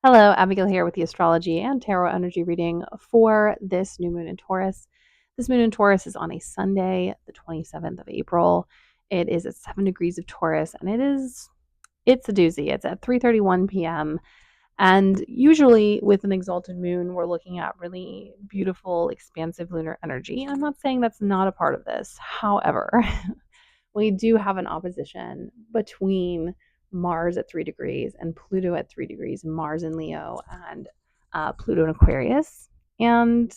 Hello, Abigail here with the astrology and tarot energy reading for this new moon in Taurus. This moon in Taurus is on a Sunday, the 27th of April. It is at 7 degrees of Taurus and it's a doozy. It's at 3:31 p.m. And usually with an exalted moon, we're looking at really beautiful, expansive lunar energy. I'm not saying that's not a part of this. However, we do have an opposition between Mars at 3 degrees and Pluto at 3 degrees, Mars in Leo and Pluto in Aquarius. And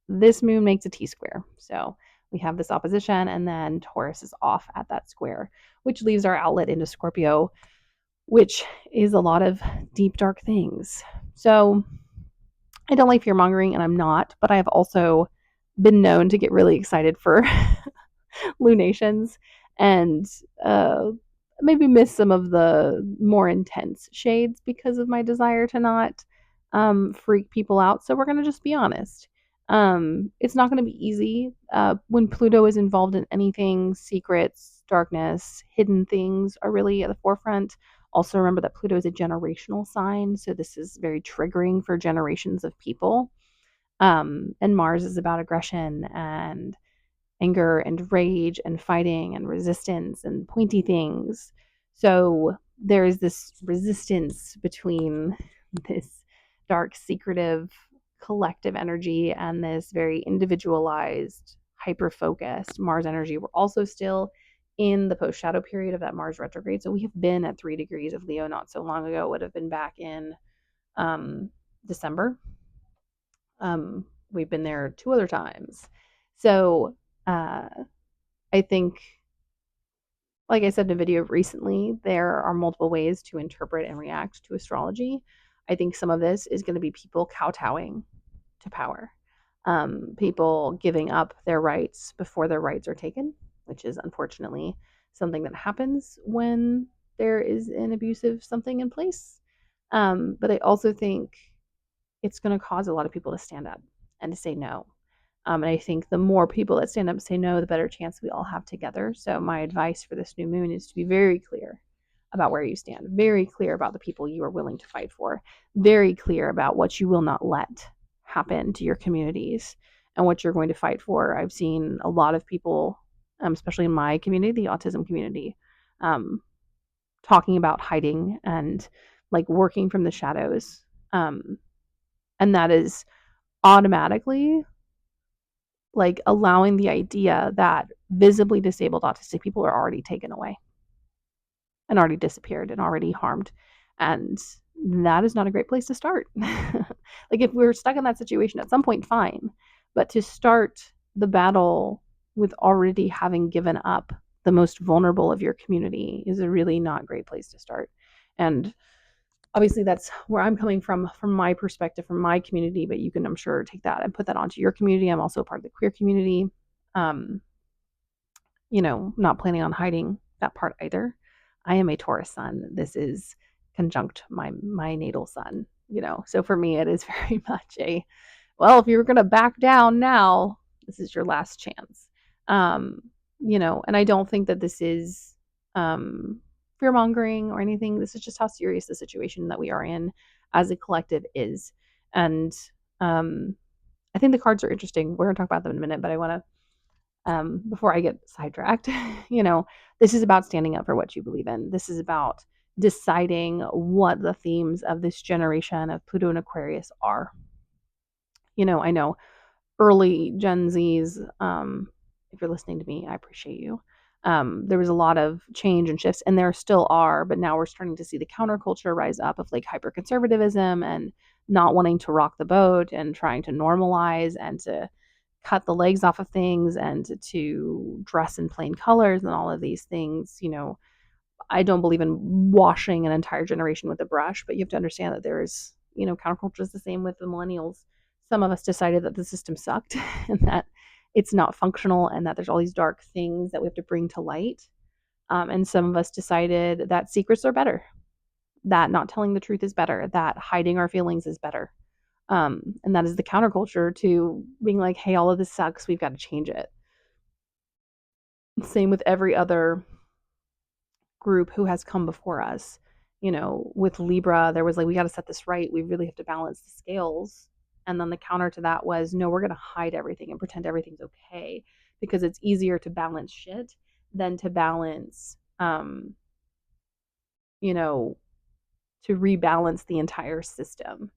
this moon makes a T square. So we have this opposition, and then Taurus is off at that square, which leaves our outlet into Scorpio, which is a lot of deep, dark things. So I don't like fear mongering, and I'm not, but I have also been known to get really excited for lunations and uh, maybe miss some of the more intense shades because of my desire to not freak people out. So we're going to just be honest. It's not going to be easy when Pluto is involved in anything. Secrets, darkness, hidden things are really at the forefront. Also, remember that Pluto is a generational sign, so this is very triggering for generations of people. And Mars is about aggression and anger and rage and fighting and resistance and pointy things. So there is this resistance between this dark, secretive, collective energy and this very individualized, hyper focused Mars energy. We're also still in the post shadow period of that Mars retrograde. So we have been at 3 degrees of Leo not so long ago, would have been back in um, December. We've been there two other times. So uh, I think, like I said in a video recently, there are multiple ways to interpret and react to astrology. I think some of this is going to be people kowtowing to power, people giving up their rights before their rights are taken, which is unfortunately something that happens when there is an abusive something in place. But I also think it's going to cause a lot of people to stand up and to say no. And I think the more people that stand up and say no, the better chance we all have together. So my advice for this new moon is to be very clear about where you stand, very clear about the people you are willing to fight for, very clear about what you will not let happen to your communities and what you're going to fight for. I've seen a lot of people, especially in my community, the autism community, um, talking about hiding and like working from the shadows. And that is automatically like allowing the idea that visibly disabled autistic people are already taken away and already disappeared and already harmed. And that is not a great place to start. Like if we're stuck in that situation at some point, fine. But to start the battle with already having given up the most vulnerable of your community is a really not great place to start. And obviously that's where I'm coming from my perspective, from my community, but you can, I'm sure, take that and put that onto your community. I'm also part of the queer community. Um, not planning on hiding that part either. I am a Taurus sun. This is conjunct my natal sun. So for me it is very much a, well, if you're gonna back down now, this is your last chance. Um, and I don't think that this is fear mongering or anything. This is just how serious the situation that we are in as a collective is. And I think the cards are interesting. We're gonna talk about them in a minute, but I want to before I get sidetracked, this is about standing up for what you believe in. This is about deciding what the themes of this generation of Pluto and Aquarius are. I know early Gen Zs, if you're listening to me, I appreciate you. There was a lot of change and shifts, and there still are, but now we're starting to see the counterculture rise up of like hyper conservatism and not wanting to rock the boat and trying to normalize and to cut the legs off of things and to dress in plain colors and all of these things. I don't believe in washing an entire generation with a brush, but you have to understand that there's, counterculture is the same with the millennials. Some of us decided that the system sucked and that it's not functional and that there's all these dark things that we have to bring to light. And some of us decided that secrets are better, that not telling the truth is better, that hiding our feelings is better. And that is the counterculture to being like, hey, all of this sucks. We've got to change it. Same with every other group who has come before us. with Libra, there was like, we got to set this right. We really have to balance the scales. And then the counter to that was, no, we're going to hide everything and pretend everything's okay because it's easier to balance shit than to balance, you know, to rebalance the entire system.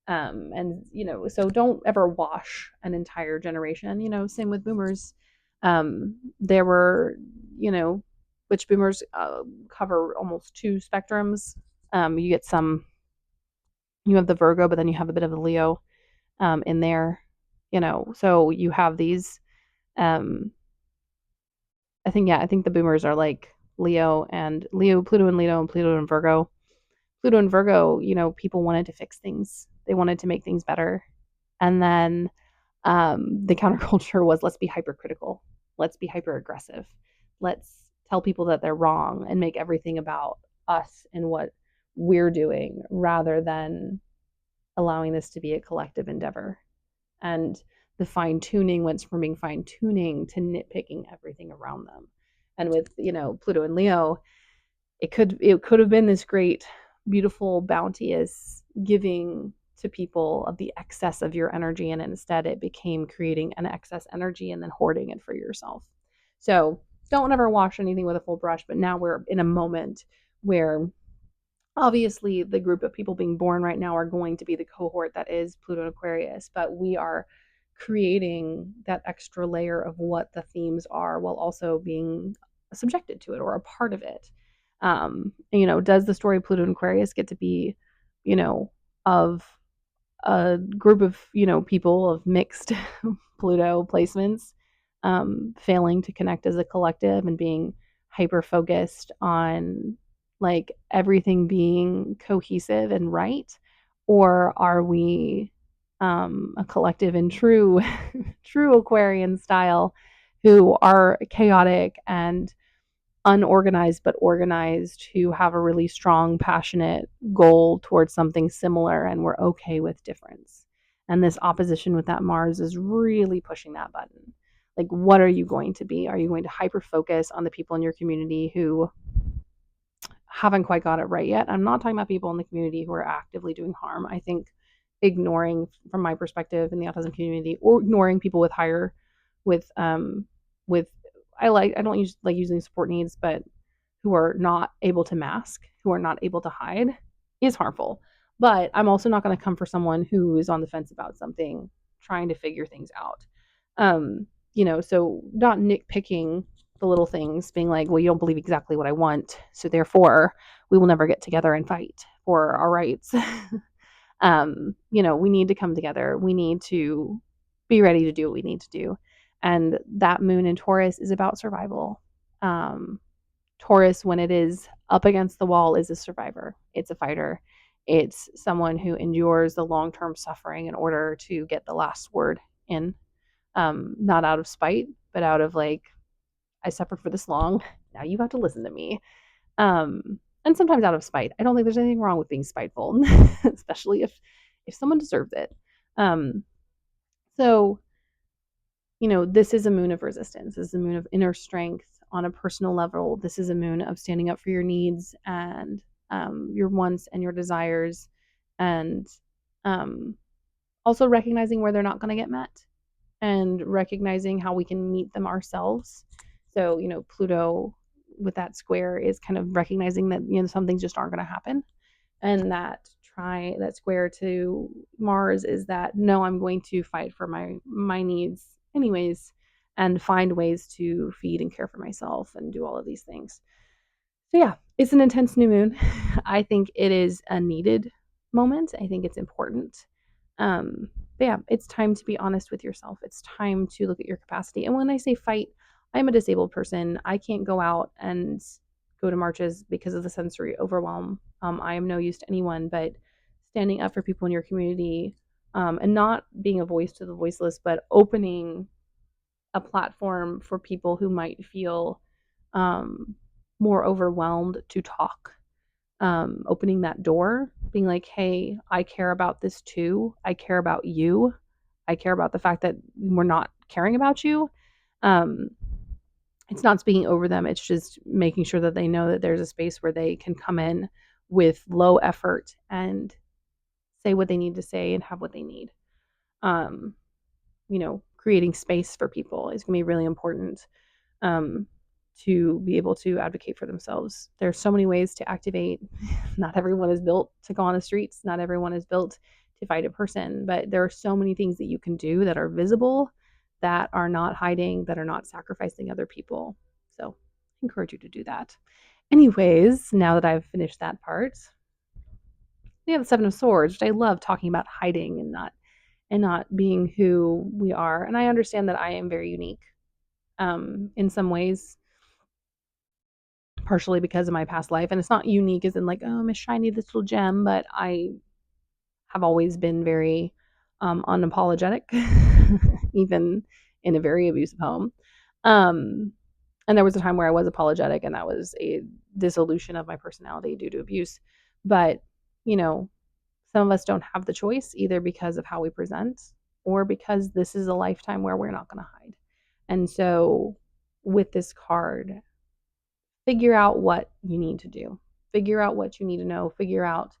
So don't ever wash an entire generation. Same with boomers. There were, you know, which boomers cover almost two spectrums. You get some, you have the Virgo, but then you have a bit of the Leo in there. So you have these. Um, I think the boomers are like Leo, Pluto and Leo, and Pluto and Virgo. Pluto and Virgo, people wanted to fix things. They wanted to make things better. And then the counterculture was, let's be hypercritical. Let's be hyper aggressive. Let's tell people that they're wrong and make everything about us and what we're doing rather than allowing this to be a collective endeavor. And the fine tuning went from being fine tuning to nitpicking everything around them. And with, Pluto and Leo, it could have been this great, beautiful, bounteous giving to people of the excess of your energy, and instead it became creating an excess energy and then hoarding it for yourself. So don't ever wash anything with a full brush, but now we're in a moment where obviously the group of people being born right now are going to be the cohort that is Pluto and Aquarius, but we are creating that extra layer of what the themes are while also being subjected to it or a part of it. Does the story of Pluto and Aquarius get to be, of a group of, people of mixed Pluto placements, failing to connect as a collective and being hyper focused on like everything being cohesive and right? Or are we a collective in true true Aquarian style who are chaotic and unorganized but organized, who have a really strong, passionate goal towards something similar, and we're okay with difference? And this opposition with that Mars is really pushing that button. Like, what are you going to be? Are you going to hyper focus on the people in your community who haven't quite got it right yet? I'm not talking about people in the community who are actively doing harm. I think ignoring, from my perspective in the autism community, or ignoring people with higher, with I don't like using support needs, but who are not able to mask, who are not able to hide, is harmful. But I'm also not going to come for someone who is on the fence about something, trying to figure things out. So not nitpicking the little things, being like, well, you don't believe exactly what I want, so therefore we will never get together and fight for our rights. We need to come together. We need to be ready to do what we need to do. And that moon in Taurus is about survival. Taurus, when it is up against the wall, is a survivor. It's a fighter. It's someone who endures the long-term suffering in order to get the last word in. Not out of spite, but out of like, I suffered for this long. Now you have to listen to me. And sometimes out of spite. I don't think there's anything wrong with being spiteful, especially if someone deserves it. So, this is a moon of resistance. This is a moon of inner strength on a personal level. This is a moon of standing up for your needs and your wants and your desires, and also recognizing where they're not going to get met and recognizing how we can meet them ourselves. So, Pluto with that square is kind of recognizing that, some things just aren't going to happen. And that square to Mars is that, no, I'm going to fight for my needs anyways and find ways to feed and care for myself and do all of these things. So yeah, it's an intense new moon. I think it is a needed moment. I think it's important. But yeah, it's time to be honest with yourself. It's time to look at your capacity. And when I say fight, I'm a disabled person. I can't go out and go to marches because of the sensory overwhelm. I am no use to anyone, but standing up for people in your community, and not being a voice to the voiceless, but opening a platform for people who might feel more overwhelmed to talk. Opening that door, being like, hey, I care about this too. I care about you. I care about the fact that we're not caring about you. It's not speaking over them. It's just making sure that they know that there's a space where they can come in with low effort and say what they need to say and have what they need. Um, creating space for people is going to be really important, um, to be able to advocate for themselves. There's so many ways to activate. Not everyone is built to go on the streets. Not everyone is built to fight a person, but there are so many things that you can do that are visible, that are not hiding, that are not sacrificing other people. So I encourage you to do that. Anyways, now that I've finished that part, we have the Seven of Swords, which I love talking about hiding and not being who we are. And I understand that I am very unique, in some ways, partially because of my past life. And it's not unique as in like, oh, I'm a shiny little gem, but I have always been very unapologetic, even in a very abusive home. Um, and there was a time where I was apologetic, and that was a dissolution of my personality due to abuse. But, you know, some of us don't have the choice, either because of how we present or because this is a lifetime where we're not going to hide. And so, with this card, figure out what you need to do. Figure out what you need to know. Figure out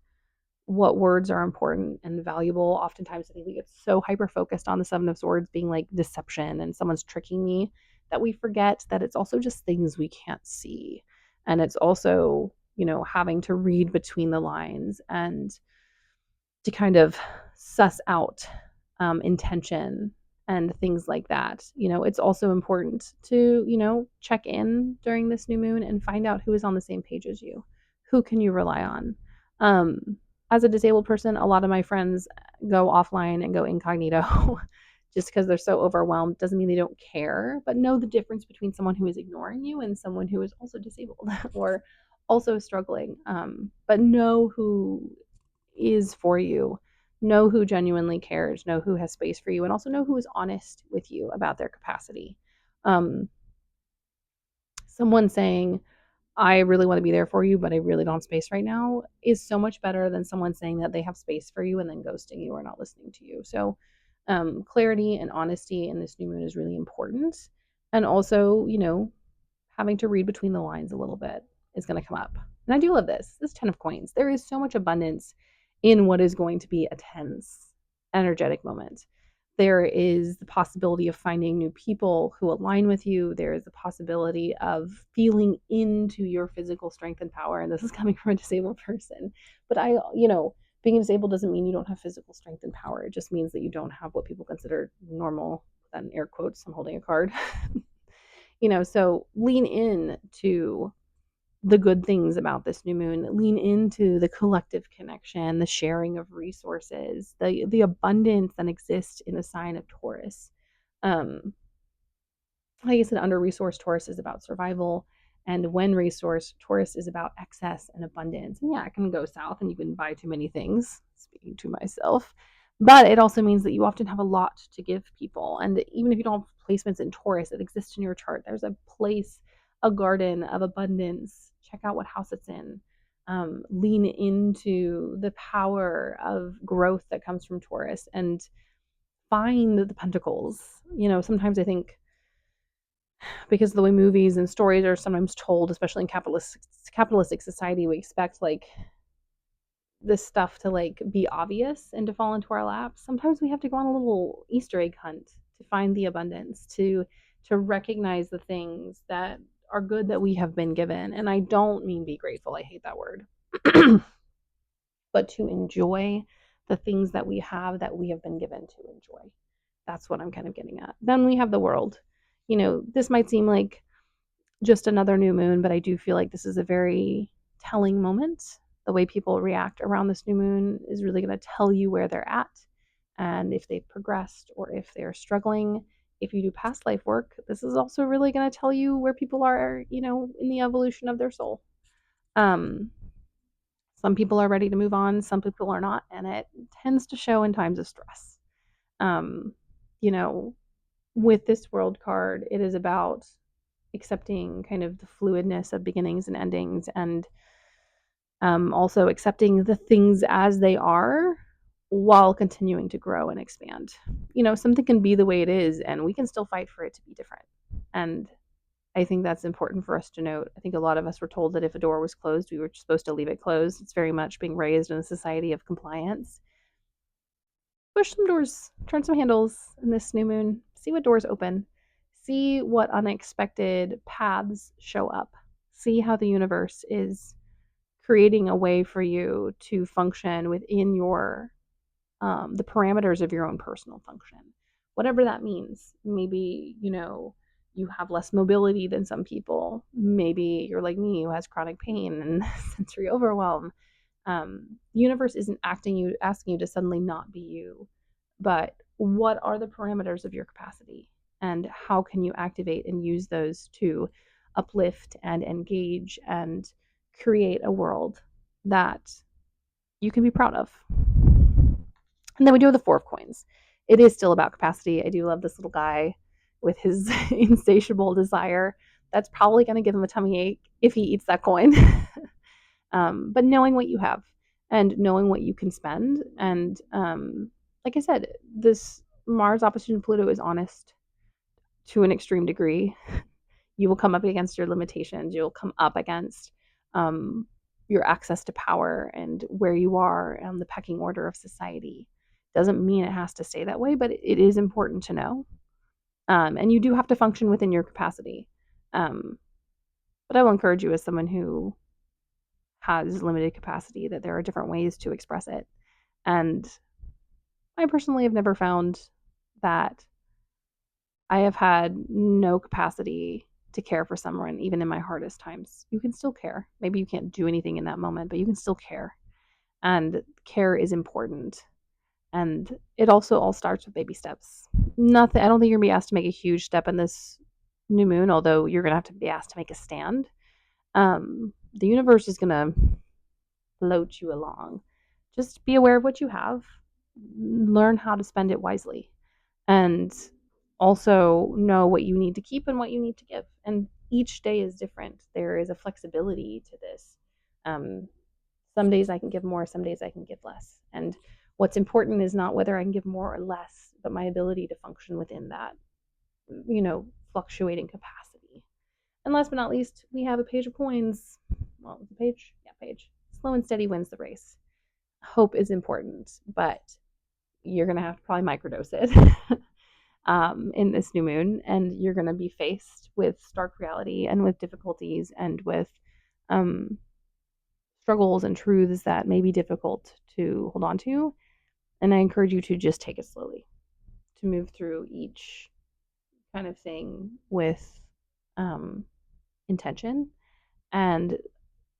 what words are important and valuable. Oftentimes, I think we get so hyper focused on the Seven of Swords being like deception and someone's tricking me, that we forget that it's also just things we can't see. And it's also, having to read between the lines and to kind of suss out intention and things like that. It's also important to, check in during this new moon and find out who is on the same page as you. Who can you rely on? As a disabled person, a lot of my friends go offline and go incognito just because they're so overwhelmed. Doesn't mean they don't care, but know the difference between someone who is ignoring you and someone who is also disabled or also struggling. But know who is for you. Know who genuinely cares, know who has space for you, and also know who is honest with you about their capacity. Um, Someone saying, I really want to be there for you, but I really don't have space right now, is so much better than someone saying that they have space for you and then ghosting you or not listening to you. So, clarity and honesty in this new moon is really important. And also, having to read between the lines a little bit is going to come up. And I do love this 10 of coins. There is so much abundance in what is going to be a tense, energetic moment. There is the possibility of finding new people who align with you. There is the possibility of feeling into your physical strength and power. And this is coming from a disabled person. But being disabled doesn't mean you don't have physical strength and power. It just means that you don't have what people consider normal. Then air quotes, I'm holding a card. So lean in to the good things about this new moon. Lean into the collective connection, the sharing of resources, the abundance that exists in the sign of Taurus. Um, like I said, under resource, Taurus is about survival. And when resource, Taurus is about excess and abundance. And yeah, it can go south and you can buy too many things, speaking to myself. But it also means that you often have a lot to give people. And even if you don't have placements in Taurus, it exists in your chart. There's a place, a garden of abundance. Check out what house it's in. Lean into the power of growth that comes from Taurus and find the pentacles. Sometimes I think, because of the way movies and stories are sometimes told, especially in capitalistic society, we expect like this stuff to like be obvious and to fall into our laps. Sometimes we have to go on a little Easter egg hunt to find the abundance, to recognize the things that are good that we have been given. And I don't mean be grateful. I hate that word. But to enjoy the things that we have been given to enjoy. That's what I'm kind of getting at. Then we have the world. This might seem like just another new moon, but I do feel like this is a very telling moment. The way people react around this new moon is really going to tell you where they're at and if they've progressed or if they're struggling. If you do past life work, this is also really going to tell you where people are, in the evolution of their soul. Some people are ready to move on, some people are not, and it tends to show in times of stress. Um, you know, with this world card, it is about accepting kind of the fluidness of beginnings and endings, and also accepting the things as they are while continuing to grow and expand. Something can be the way it is, and we can still fight for it to be different. And I think that's important for us to note. I think a lot of us were told that if a door was closed, we were supposed to leave it closed. It's very much being raised in a society of compliance. Push some doors, turn some handles in this new moon, see what doors open, see what unexpected paths show up, see how the universe is creating a way for you to function within your the parameters of your own personal function, whatever that means. Maybe you have less mobility than some people. Maybe you're like me who has chronic pain and sensory overwhelm. The universe isn't asking you to suddenly not be you, but what are the parameters of your capacity, and how can you activate and use those to uplift and engage and create a world that you can be proud of. And then we do have the Four of Coins. It is still about capacity. I do love this little guy with his insatiable desire. That's probably going to give him a tummy ache if he eats that coin. But knowing what you have and knowing what you can spend. And like I said, this Mars opposition Pluto is honest to an extreme degree. You will come up against your limitations. You'll come up against your access to power and where you are on the pecking order of society. Doesn't mean it has to stay that way, but it is important to know. And you do have to function within your capacity. But I will encourage you, as someone who has limited capacity, that there are different ways to express it. And I personally have never found that I have had no capacity to care for someone, even in my hardest times. You can still care. Maybe you can't do anything in that moment, but you can still care. And care is important. And it also all starts with baby steps. Nothing, I don't think you're going to be asked to make a huge step in this new moon, although you're going to have to be asked to make a stand. The universe is going to float you along. Just be aware of what you have, learn how to spend it wisely, and also know what you need to keep and what you need to give. And each day is different. There is a flexibility to this. Some days I can give more, some days I can give less. And what's important is not whether I can give more or less, but my ability to function within that, fluctuating capacity. And last but not least, we have a page of coins. Well, the page? Yeah, page. Slow and steady wins the race. Hope is important, but you're going to have to probably microdose it in this new moon, and you're going to be faced with stark reality and with difficulties and with struggles and truths that may be difficult to hold on to. And I encourage you to just take it slowly, to move through each kind of thing with intention, and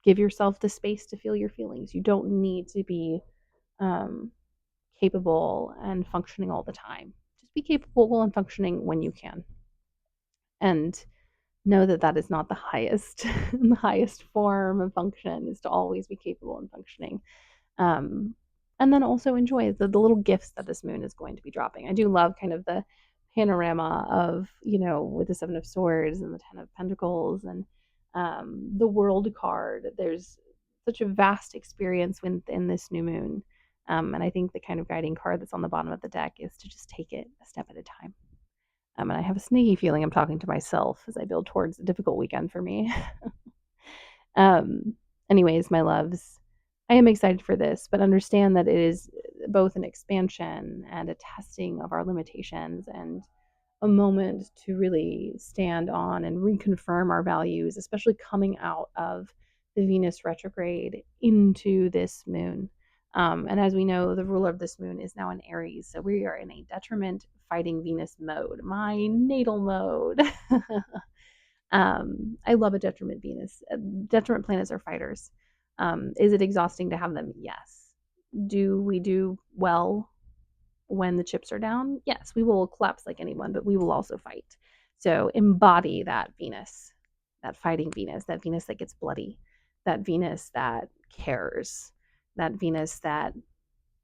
give yourself the space to feel your feelings. You don't need to be capable and functioning all the time. Just be capable and functioning when you can. And know that that is not the highest the highest form of function, is to always be capable and functioning. Um, and then also enjoy the little gifts that this moon is going to be dropping. I do love kind of the panorama of, with the Seven of Swords and the Ten of Pentacles and the World card. There's such a vast experience within this new moon. And I think the kind of guiding card that's on the bottom of the deck is to just take it a step at a time. And I have a sneaky feeling I'm talking to myself as I build towards a difficult weekend for me. um, Anyways, my loves, I am excited for this, but understand that it is both an expansion and a testing of our limitations, and a moment to really stand on and reconfirm our values, especially coming out of the Venus retrograde into this moon. And as we know, the ruler of this moon is now in Aries. So we are in a detriment fighting Venus mode, my natal mode. I love a detriment Venus. Detriment planets are fighters. Is it exhausting to have them? Yes. Do we do well when the chips are down? Yes, we will collapse like anyone, but we will also fight. So embody that Venus, that fighting Venus, that Venus that gets bloody, that Venus that cares, that Venus that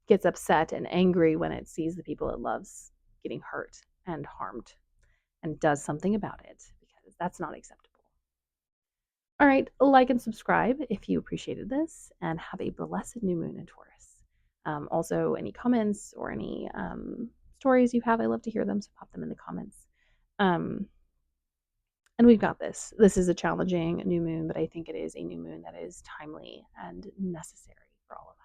gets upset and angry when it sees the people it loves getting hurt and harmed, and does something about it, because that's not acceptable. All right, like and subscribe if you appreciated this, and have a blessed new moon in Taurus. Also, any comments or any stories you have, I love to hear them, so pop them in the comments. And we've got this. This is a challenging new moon, but I think it is a new moon that is timely and necessary for all of